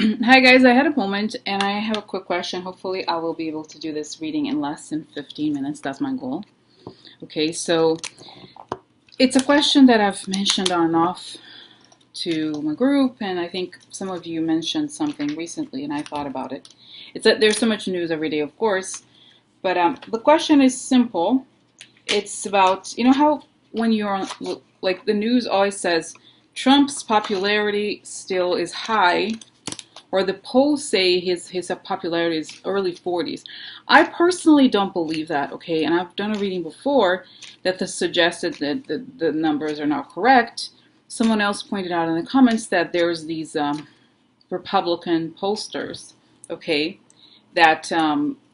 Hi guys, I had a moment and I have a quick question. Hopefully I will be able to do this reading in less than 15 minutes. That's my goal. Okay, so it's a question that I've mentioned on and off to my group, and I think some of you mentioned something recently and I thought about it. It's that there's so much news every day, of course, but the question is simple. It's about, you know how when you're on, like the news always says, Trump's popularity still is high, or the polls say his popularity is early 40s. I personally don't believe that, okay? And I've done a reading before that suggested that the numbers are not correct. Someone else pointed out in the comments that there's these Republican pollsters, okay, that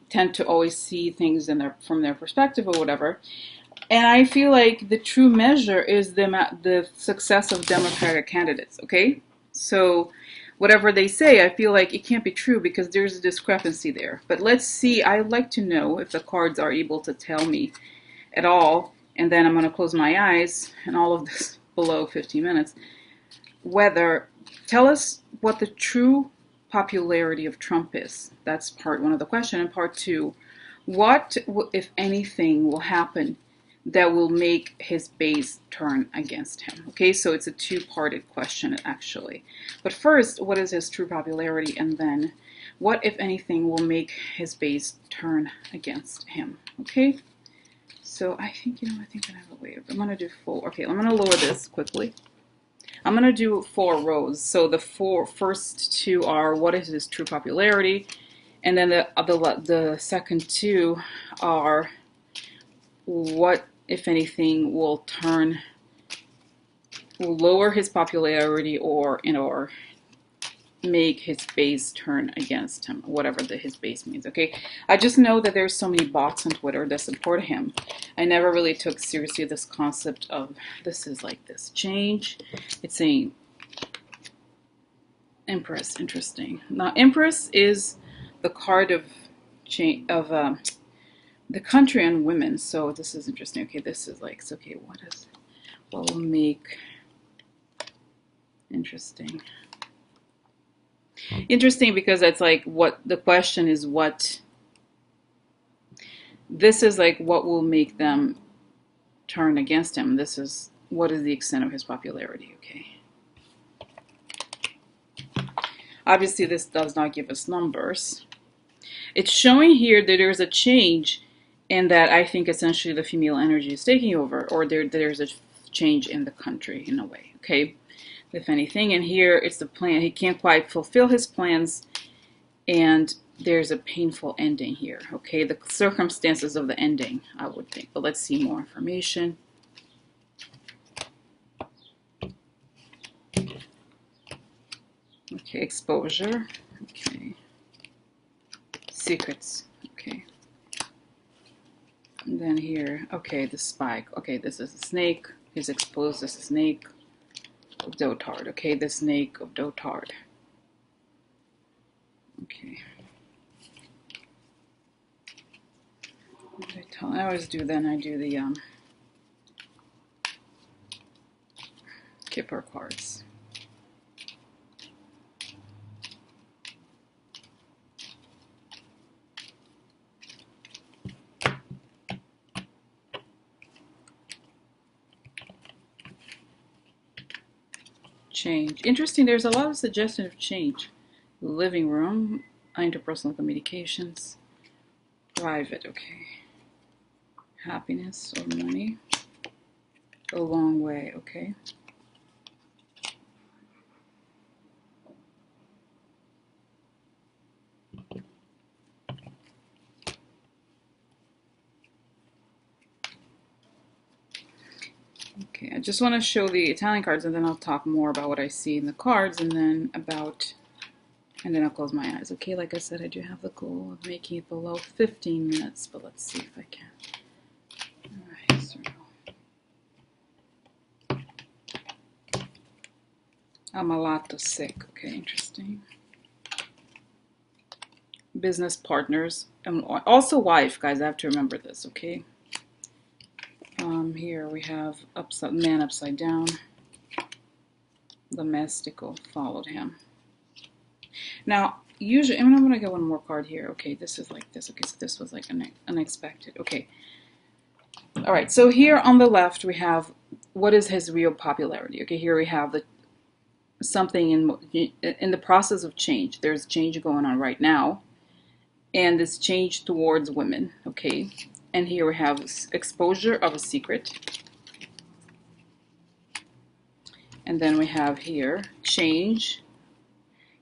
tend to always see things from their perspective or whatever. And I feel like the true measure is the success of Democratic candidates, okay? So whatever they say, I feel like it can't be true because there's a discrepancy there. But let's see. I'd like to know if the cards are able to tell me at all, and then I'm going to close my eyes and all of this below 15 minutes, tell us what the true popularity of Trump is. That's part one of the question. And part two, what, if anything, will happen that will make his base turn against him? Okay, so it's a two-parted question, actually. But first, what is his true popularity? And then, what, if anything, will make his base turn against him? Okay, so I think, I think I have a way. I'm going to do four. Okay, I'm going to lower this quickly. I'm going to do 4 rows. So the first two are what is his true popularity, and then the second two are what, if anything, will lower his popularity or make his base turn against him, whatever his base means. Okay, I just know that there's so many bots on Twitter that support him. I never really took seriously this concept of this is like this change. It's saying Empress. Interesting. Now Empress is the card of change of the country and women. So this is interesting. Okay, this is like, so okay, what will make interesting? Interesting because it's like what the question is, what this is like, what will make them turn against him? This is what is the extent of his popularity. Okay, obviously this does not give us numbers. It's showing here that there's a change, and that I think essentially the female energy is taking over, or there's a change in the country in a way. Okay, if anything, and here it's the plan. He can't quite fulfill his plans, and there's a painful ending here. Okay, the circumstances of the ending, I would think. But let's see more information. Okay, exposure. Okay, secrets. Okay, and then here, okay, the spike. Okay, this is a snake. He's exposed as a snake of dotard. Okay, the snake of dotard. Okay. I always do then. I do the Kipper cards. Change. Interesting. There's a lot of suggestion of change. Living room, interpersonal communications, private. Okay. Happiness or money. A long way. Okay. Okay, I just want to show the Italian cards, and then I'll talk more about what I see in the cards, and then I'll close my eyes. Okay, like I said, I do have the goal of making it below 15 minutes, but let's see if I can. Alright, so I'm a lot sick. Okay, interesting. Business partners, and also wife, guys. I have to remember this. Okay. Here we have man upside down. Domestico followed him. Now, usually, and I'm gonna get one more card here. Okay, this is like this. Okay, so this was like unexpected. Okay, all right. So here on the left we have what is his real popularity. Okay, here we have the something in the process of change. There's change going on right now, and this change towards women. Okay, and here we have exposure of a secret, and then we have here change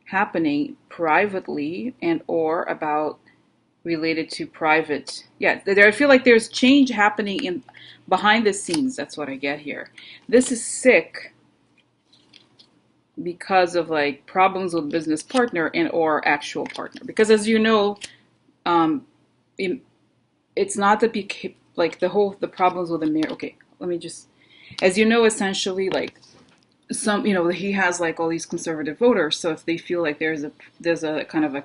happening privately and or about related to private. Yeah, there I feel like there's change happening in behind the scenes. That's what I get here. This is sick because of like problems with business partner and or actual partner, because as you know, um it's not the like the problems with the marriage. Okay, let me just, as you know, essentially like some, you know, he has like all these conservative voters, so if they feel like there's a kind of a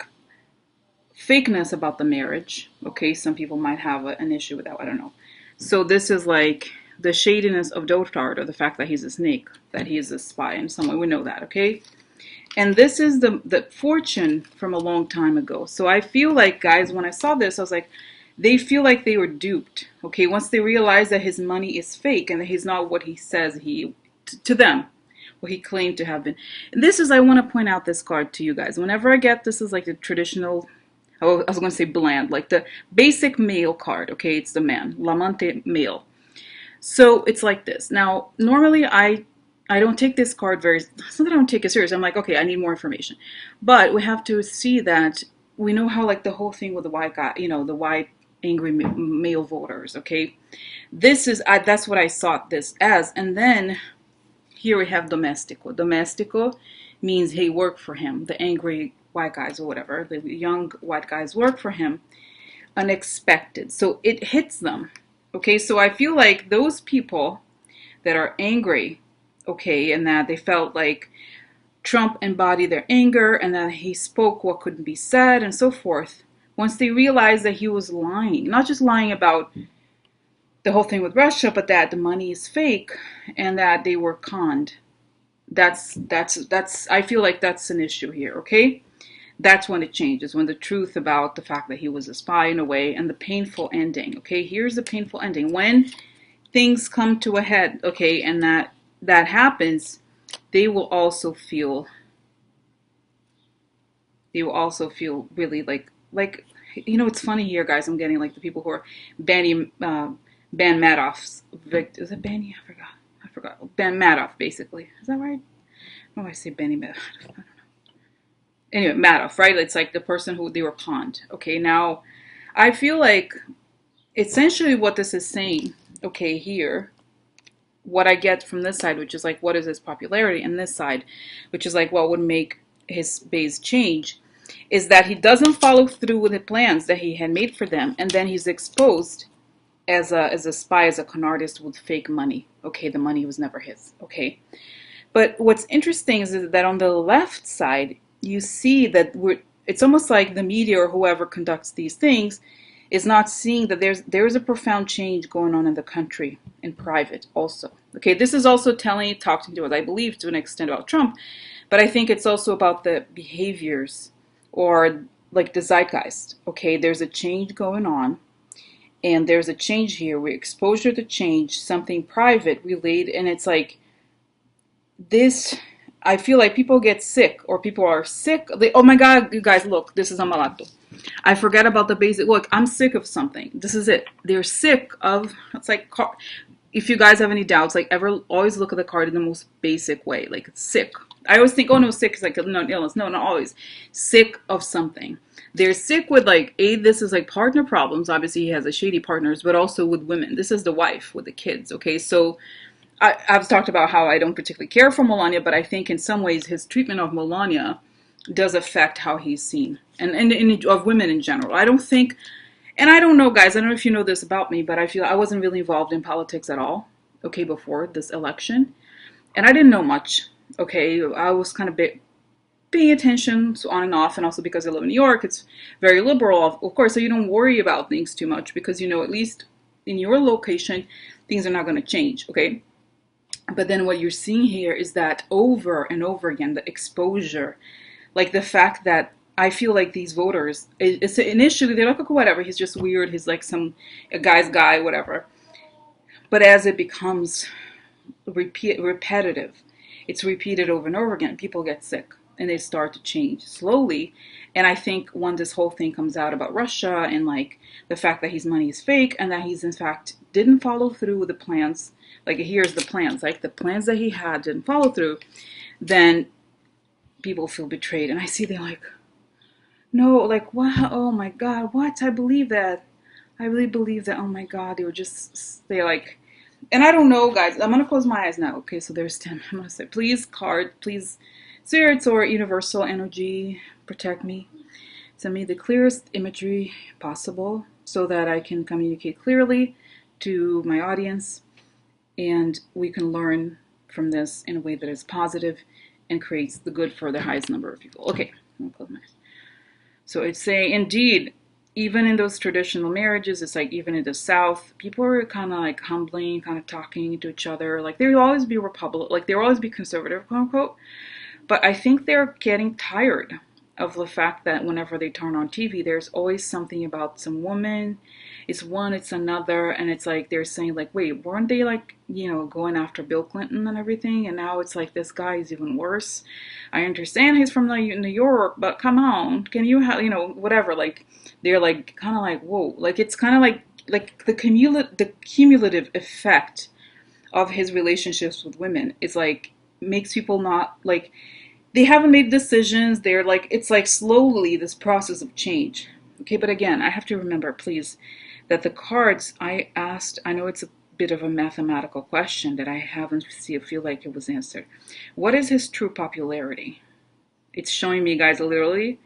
fakeness about the marriage, okay, some people might have an issue with that, I don't know. So this is like the shadiness of Dotard, or the fact that he's a snake, that he is a spy in some way, we know that, okay. And this is the fortune from a long time ago. So I feel like, guys, when I saw this, I was like, they feel like they were duped, okay, once they realize that his money is fake and that he's not what he says he to them, what he claimed to have been. And this is, I want to point out this card to you guys. Whenever I get this, is like the traditional, oh, I was going to say bland, like the basic male card, okay? It's the man, Lamante male. So it's like this. Now, normally I don't take this card very, it's not that I don't take it serious. I'm like, okay, I need more information. But we have to see that we know how like the whole thing with the white guy, you know, the white angry male voters, okay? This is, that's what I saw this as. And then here we have domestico. Domestico means he worked for him, the angry white guys or whatever, the young white guys work for him. Unexpected. So it hits them. Okay, so I feel like those people that are angry, okay, and that they felt like Trump embodied their anger and that he spoke what couldn't be said and so forth, once they realized that he was lying, not just lying about the whole thing with Russia, but that the money is fake and that they were conned. That's I feel like that's an issue here, okay? That's when it changes, when the truth about the fact that he was a spy in a way, and the painful ending, okay? Here's the painful ending. When things come to a head, okay, and that happens, they will also feel really like you know, it's funny here, guys. I'm getting like the people who are Ban Madoff's victim. Is it Benny? I forgot. Ban Madoff, basically. Is that right? Oh, I say Benny Madoff. I don't know. Anyway, Madoff, right? It's like the person who they were pawned. Okay, now I feel like essentially what this is saying, okay, here, what I get from this side, which is like, what is his popularity, and this side, which is like, what would make his base change, is that he doesn't follow through with the plans that he had made for them, and then he's exposed as a spy, as a con artist with fake money. Okay, the money was never his. Okay, but what's interesting is that on the left side, you see that it's almost like the media or whoever conducts these things is not seeing that there's a profound change going on in the country in private also. Okay, this is also talking to us, I believe, to an extent about Trump, but I think it's also about the behaviors or like the zeitgeist. Okay, there's a change going on, and there's a change here. We exposure to change, something private related, and it's like this. I feel like people get sick, or people are sick. Oh my God, you guys, look, this is a malato. I forget about the basic. Look, I'm sick of something. This is it. They're sick of. It's like, if you guys have any doubts, like ever, always look at the card in the most basic way. Like it's sick. I always think, oh no, sick is like no illness. No, not always. Sick of something. They're sick with like this is like partner problems. Obviously, he has a shady partners, but also with women. This is the wife with the kids. Okay, so I've talked about how I don't particularly care for Melania, but I think in some ways his treatment of Melania does affect how he's seen, and of women in general. I don't think, and I don't know, guys, I don't know if you know this about me, but I feel I wasn't really involved in politics at all, okay, before this election. And I didn't know much, okay. I was kind of paying attention, so on and off, and also because I live in New York, it's very liberal, of course, so you don't worry about things too much because you know at least in your location, things are not going to change, okay. But then what you're seeing here is that over and over again, the exposure, Like the fact that I feel like these voters, it's initially they're like, okay, whatever, he's just weird, he's like a guy's guy, whatever. But as it becomes repetitive, it's repeated over and over again, people get sick and they start to change slowly. And I think when this whole thing comes out about Russia and like the fact that his money is fake and that he's in fact didn't follow through with the plans, like here's the plans, like the plans that he had didn't follow through, then people feel betrayed. And I see they're like, no, like, wow, oh my God, what? I believe that. I really believe that. Oh my God, they were just, they're like, and I don't know, guys. I'm gonna close my eyes now. Okay, so there's 10. I'm gonna say, please, card, please, spirits or universal energy, protect me. Send me the clearest imagery possible so that I can communicate clearly to my audience and we can learn from this in a way that is positive and creates the good for the highest number of people. Okay, I'm gonna close my eyes. So it's saying, indeed, even in those traditional marriages, it's like even in the South, people are kind of like humbling, kind of talking to each other. Like there will always be Republican, like there will always be conservative, quote unquote. But I think they're getting tired of the fact that whenever they turn on TV, there's always something about some woman. It's one, it's another, and it's like they're saying like, wait, weren't they like, going after Bill Clinton and everything? And now it's like this guy is even worse. I understand he's from New York, but come on, can you have, whatever? Like they're like kind of like, whoa, like it's kind of like the cumulative effect of his relationships with women is like makes people not like they haven't made decisions. They're like, it's like slowly this process of change. Okay, but again, I have to remember, please, that the cards I asked, I know it's a bit of a mathematical question that I haven't feel like it was answered. What is his true popularity? It's showing me, guys, literally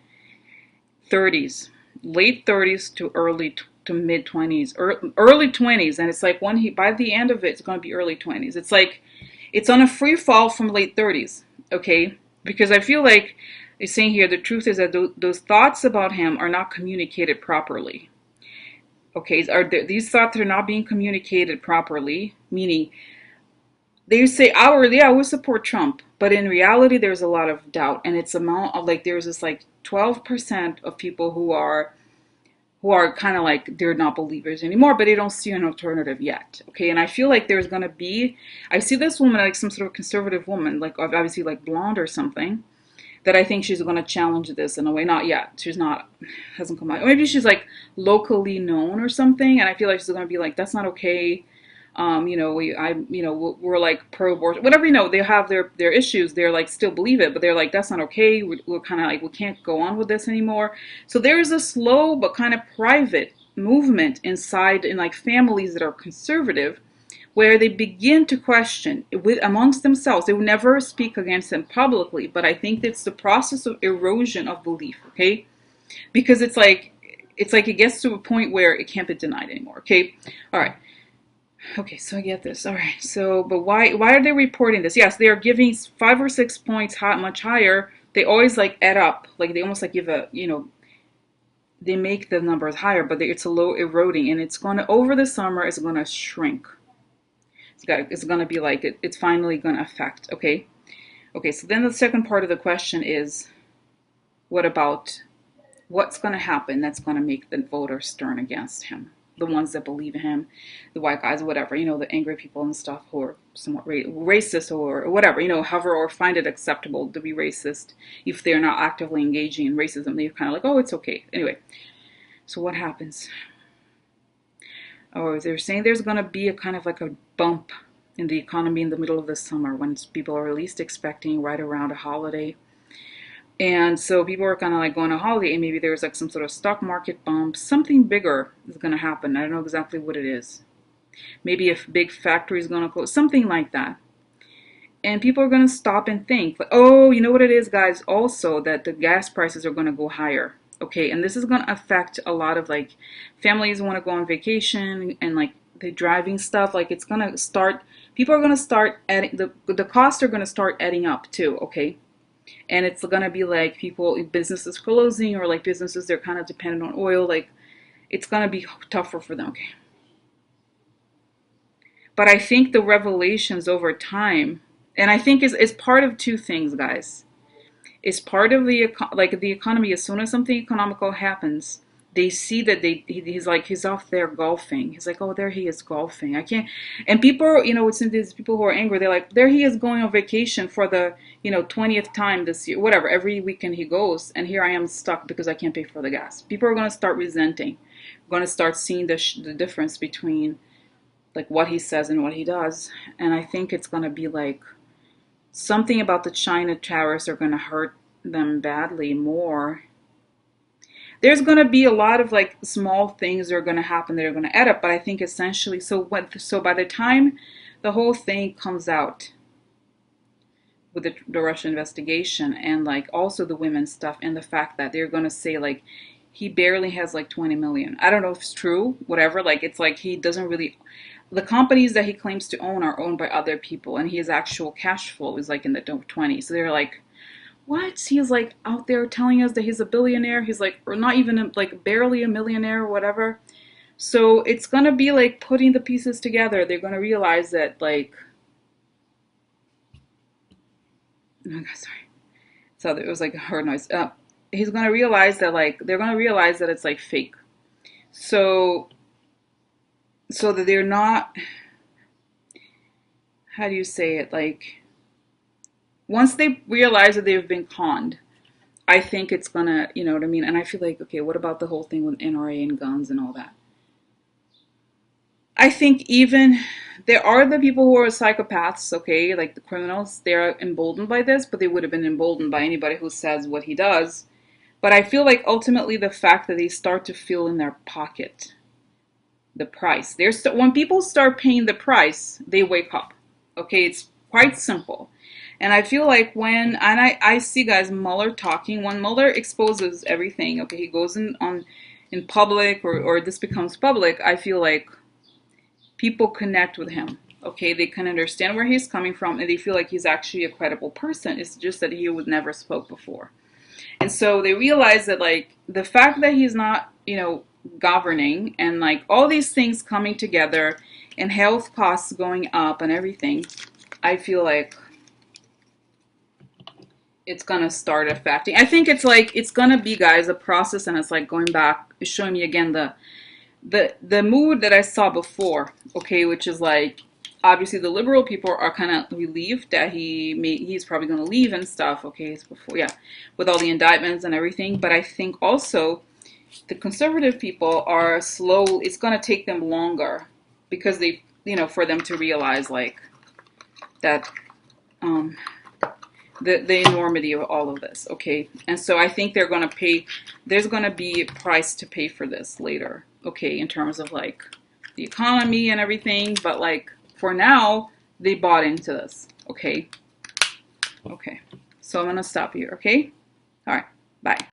30s, late 30s to to mid 20s, early 20s, and it's like when he by the end of it, it's going to be early 20s. It's like it's on a free fall from late 30s. Okay, because I feel like it's saying here the truth is that those thoughts about him are not communicated properly. Okay, these thoughts are not being communicated properly, meaning they say outwardly, yeah, we support Trump, but in reality, there's a lot of doubt, and it's amount of like there's this like 12% of people who are kind of like they're not believers anymore, but they don't see an alternative yet. Okay, and I feel like there's gonna be, I see this woman like some sort of conservative woman, like obviously like blonde or something, that I think she's gonna challenge this in a way. Not yet, she's not, hasn't come out. Maybe she's like locally known or something, and I feel like she's gonna be like, that's not okay. We're like pro-abortion, whatever. They have their issues. They're like still believe it, but they're like that's not okay. We're kind of like we can't go on with this anymore. So there's a slow but kind of private movement inside in like families that are conservative, where they begin to question with amongst themselves. They will never speak against them publicly, but I think it's the process of erosion of belief. Okay, because it's like it gets to a point where it can't be denied anymore. Okay, all right. Okay, so I get this. All right. So, but why are they reporting this? Yes, they are giving 5 or 6 points much higher. They always like add up. Like they almost like give they make the numbers higher, but it's a low eroding, and it's going to over the summer it's going to shrink. It's going to be like it's finally going to affect. Okay. Okay. So then the second part of the question is, what about what's going to happen that's going to make the voters turn against him? The ones that believe in him, the white guys, whatever, the angry people and stuff who are somewhat racist or whatever, however, or find it acceptable to be racist if they're not actively engaging in racism. They're kind of like, oh, it's okay. Anyway, so what happens? Oh, they're saying there's going to be a kind of like a bump in the economy in the middle of the summer when people are least expecting right around a holiday. And so people are kind of like going on holiday, and maybe there's like some sort of stock market bump. Something bigger is going to happen. I don't know exactly what it is. Maybe a big factory is going to close, something like that. And people are going to stop and think, like, oh, you know what it is, guys? Also, that the gas prices are going to go higher. Okay, and this is going to affect a lot of like families want to go on vacation and like the driving stuff. Like it's going to start. People are going to start adding the costs are going to start adding up too. Okay. And it's going to be like businesses closing, or like businesses they're kind of dependent on oil. Like it's going to be tougher for them. Okay. But I think the revelations over time, and I think is part of two things, guys. is part of like the economy. As soon as something economical happens, they see that he's like, he's off there golfing. He's like, oh, there he is golfing. I can't. And people, it's these people who are angry. They're like, there he is going on vacation for the 20th time this year, whatever. Every weekend he goes, and here I am stuck because I can't pay for the gas. People are going to start resenting. We're going to start seeing the difference between like what he says and what he does. And I think it's going to be like something about the China tariffs are going to hurt them badly more. There's going to be a lot of like small things that are going to happen that are going to add up, but I think essentially, so by the time the whole thing comes out with the Russia investigation, and like also the women's stuff, and the fact that they're going to say like he barely has like 20 million. I don't know if it's true, whatever. Like it's like he doesn't really, the companies that he claims to own are owned by other people, and his actual cash flow is like in the 20s. So they're like, what? He's like out there telling us that he's a billionaire. He's like, or not even like barely a millionaire or whatever. So it's gonna be like putting the pieces together. They're gonna realize that like, oh my God, sorry. So it was like a hard noise. He's gonna realize that like they're gonna realize that it's like fake. So that they're not. How do you say it? Like once they realize that they've been conned, I think it's gonna, you know what I mean? And I feel like, okay, what about the whole thing with NRA and guns and all that? I think even there are the people who are psychopaths, okay, like the criminals, they're emboldened by this, but they would have been emboldened by anybody who says what he does. But I feel like ultimately the fact that they start to feel in their pocket the price. When people start paying the price, they wake up. Okay, it's quite simple. And I feel like I see guys Mueller talking, when Mueller exposes everything, okay, he goes in public, or this becomes public, I feel like people connect with him. Okay, they can understand where he's coming from, and they feel like he's actually a credible person. It's just that he would never spoke before. And so they realize that like the fact that he's not, governing, and like all these things coming together, and health costs going up and everything, I feel like it's gonna start affecting. I think it's gonna be, guys, a process, and it's like going back, it's showing me again the mood that I saw before, okay, which is like obviously the liberal people are kind of relieved that he's probably going to leave and stuff, okay, it's before, yeah, with all the indictments and everything. But I think also the conservative people are slow. It's going to take them longer because they, for them to realize like that the enormity of all of this, okay. And so I think they're going to pay, there's going to be a price to pay for this later, okay, in terms of like the economy and everything. But like for now, they bought into this, okay. So I'm going to stop here, okay. All right, bye.